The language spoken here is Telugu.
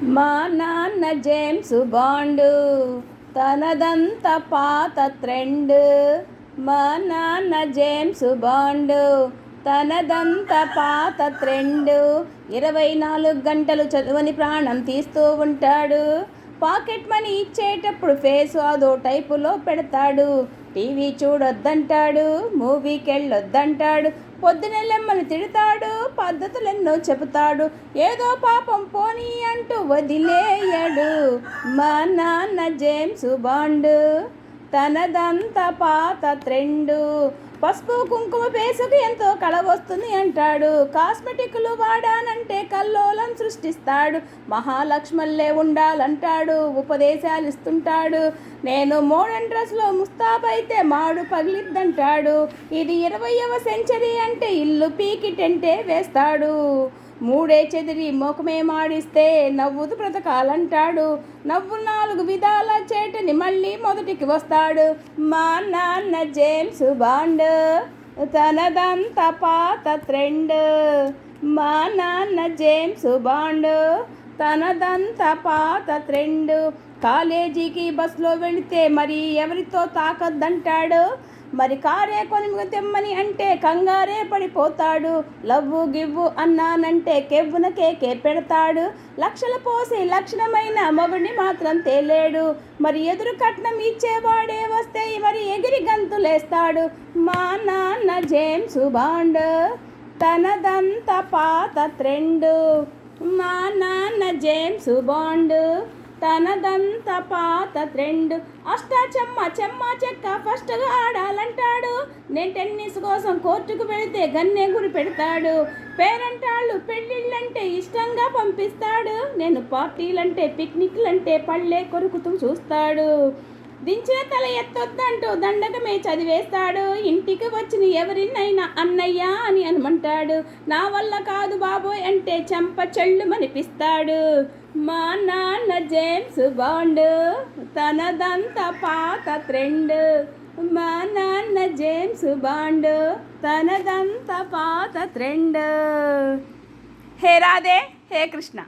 మా నాన్న జేమ్స్ బాండు తనదంత పాత ట్రెండ్. మా నాన్న జేమ్స్ బాండు తనదంత పాత ట్రెండ్. 24 గంటలు చదువని ప్రాణం తీస్తూ ఉంటాడు. పాకెట్ మనీ ఇచ్చేటప్పుడు ఫేసు అదో టైపులో పెడతాడు. టీవీ చూడొద్దంటాడు, మూవీకి వెళ్ళొద్దంటాడు, పొద్దునే లెమ్మని తిడతాడు, పద్ధతులెన్నో చెబుతాడు, ఏదో పాపం పోనీ అంటూ వదిలేయడు. మా నాన్న జేమ్స్ బాండు తనదంత పాత ట్రెండు. పసుపు కుంకుమ పేసుకు ఎంతో కళ వస్తుంది అంటాడు. కాస్మెటిక్లు వాడానంటే కల్లోలం సృష్టిస్తాడు. మహాలక్ష్మల్లే ఉండాలంటాడు, ఉపదేశాలు ఇస్తుంటాడు. నేను మోడర్న్ డ్రెస్లో ముస్తాబైతే మాడు పగిలిద్దంటాడు. ఇది 20వ సెంచరీ అంటే ఇల్లు పీకి టెంటే వేస్తాడు. మూడే చెదిరి ముఖమే మాడిస్తే నవ్వుతూ బ్రతకాలంటాడు. నవ్వు 4 విధాల చేటని మళ్ళీ మొదటికి వస్తాడు. మా నాన్న జేమ్స్ బాండు తనదంత పాత ట్రెండ్. మా నాన్న జేమ్స్ బాండు తనదంత పాత ట్రెండ్. కాలేజీకి బస్సులో వెళితే మరి ఎవరితో తాకద్దంటాడు. మరి కారే కొని తెమ్మని అంటే కంగారే పడిపోతాడు. లవ్వు గివ్వు అన్నానంటే కెవ్వున కేకే పెడతాడు. లక్షలు పోసి లక్షణమైన మొగుడిని మాత్రం తేలేడు. మరి ఎదురు కట్నం ఇచ్చేవాడే వస్తే మరి ఎగిరి గంతులేస్తాడు. మా నాన్న జేమ్స్ బాండు తనదంత పాత ట్రెండ్. మా నాన్న జేమ్స్ బాండు తనదంత పాత ట్రెండ్. చెమ్మ చెక్క ఫస్ట్గా ఆడాలంటాడు. నేను టెన్నిస్ కోసం కోర్టుకు వెళితే గన్నే గురి పెడతాడు. పేరెంటాళ్ళు పెళ్ళిళ్ళంటే ఇష్టంగా పంపిస్తాడు. నేను పార్టీలంటే పిక్నిక్లంటే పళ్ళే కొరుకుతూ చూస్తాడు. దించిన తల ఎత్తొద్దంటూ దండకమే చదివేస్తాడు. ఇంటికి వచ్చిన ఎవరినైనా అన్నయ్య అని అనమంటాడు. నా వల్ల కాదు బాబోయ్ అంటే చెంప చెళ్ళు మనిపిస్తాడు. మా నాన్న జేమ్స్ బాండు తనదంత పాత ట్రెండ్. మా నాన్న జేమ్స్ బాండు తనదంత పాత ట్రెండ్. హే రాధే, హే కృష్ణ.